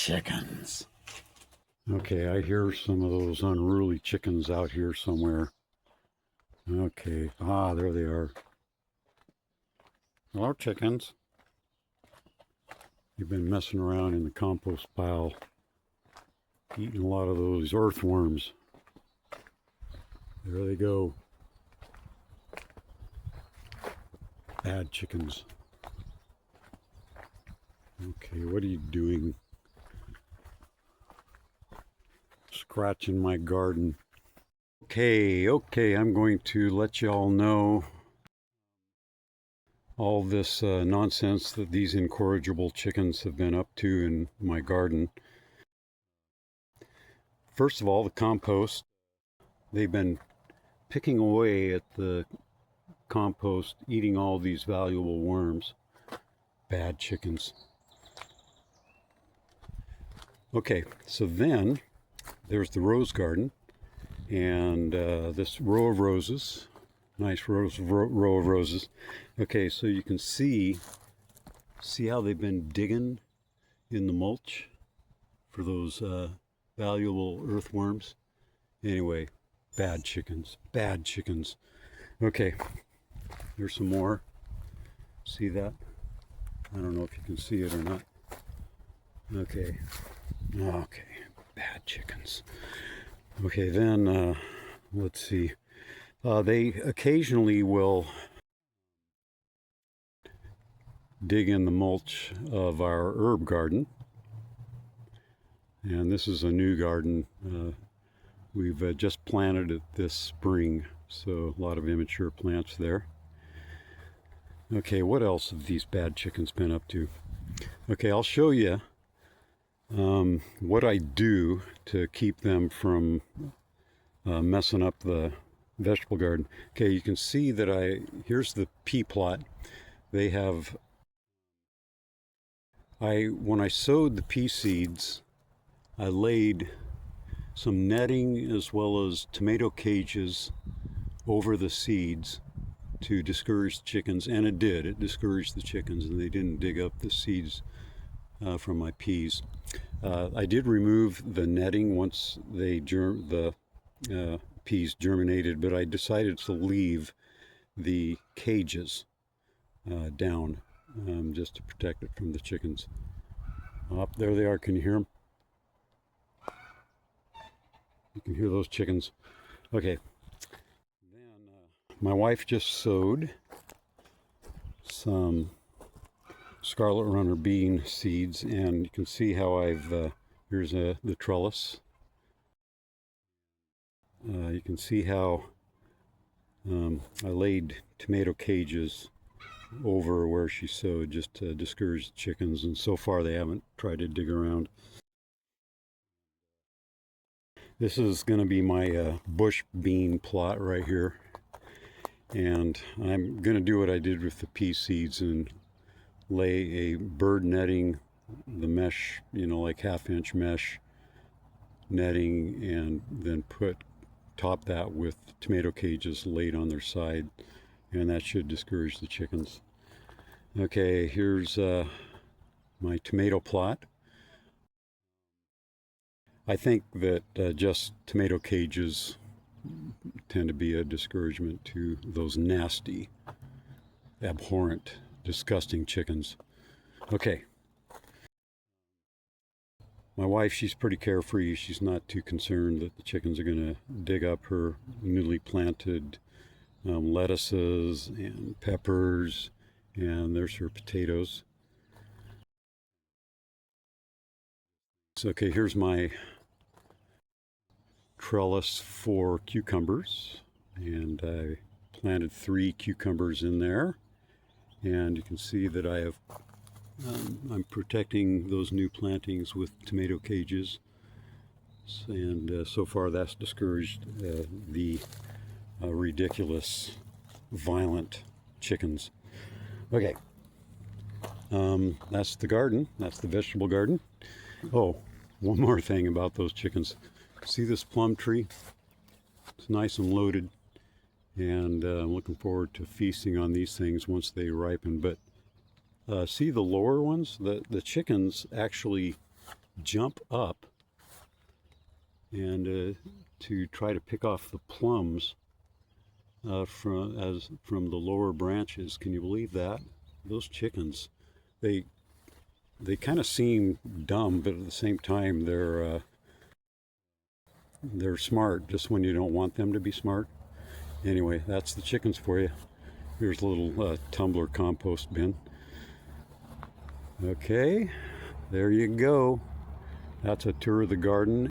chickens. Okay, I hear some of those unruly chickens out here somewhere. Okay, there they are. Hello, chickens. You've been messing around in the compost pile, eating a lot of those earthworms. There they go. Bad chickens. Okay, what are you doing? Scratching my garden. Okay, I'm going to let you all know all this nonsense that these incorrigible chickens have been up to in my garden. First of all, the compost. They've been picking away at the compost, eating all these valuable worms. Bad chickens. Okay, so then there's the rose garden, and this row of roses. Nice row of roses. Okay, so you can see how they've been digging in the mulch for those valuable earthworms. Anyway, bad chickens. Okay, here's some more. See that? I don't know if you can see it or not. Okay, bad chickens. Okay, then let's see. They occasionally will dig in the mulch of our herb garden. And this is a new garden. We've just planted it this spring, so a lot of immature plants there. Okay, what else have these bad chickens been up to? Okay, I'll show you what I do to keep them from messing up the vegetable garden. Okay, you can see that here's the pea plot. They have, when I sowed the pea seeds, I laid some netting as well as tomato cages over the seeds to discourage the chickens, and it did. It discouraged the chickens, and they didn't dig up the seeds from my peas. I did remove the netting once the peas germinated, but I decided to leave the cages down just to protect it from the chickens. There they are. Can you hear them? You can hear those chickens. Okay. Then my wife just sowed some scarlet runner bean seeds, and you can see how here's the trellis. You can see how I laid tomato cages over where she sowed just to discourage the chickens, and so far they haven't tried to dig around. This is going to be my bush bean plot right here, and I'm going to do what I did with the pea seeds and lay a bird netting, the mesh, like 1/2-inch mesh netting, and then top that with tomato cages laid on their side, and that should discourage the chickens. Okay, here's my tomato plot. I think that just tomato cages tend to be a discouragement to those nasty, abhorrent, disgusting chickens. Okay. My wife, she's pretty carefree. She's not too concerned that the chickens are going to dig up her newly planted lettuces and peppers, and there's her potatoes. So, okay, here's my trellis for cucumbers, and I planted 3 cucumbers in there, and you can see that I'm protecting those new plantings with tomato cages, and so far that's discouraged the ridiculous, violent chickens. Okay, that's the garden. That's the vegetable garden. Oh, one more thing about those chickens. See this plum tree? It's nice and loaded, and I'm looking forward to feasting on these things once they ripen. But see the lower ones? The chickens actually jump up and to try to pick off the plums from the lower branches. Can you believe that? Those chickens, they kind of seem dumb, but at the same time they're smart just when you don't want them to be smart. Anyway, that's the chickens for you. Here's a little tumbler compost bin. Okay, there you go. That's a tour of the garden.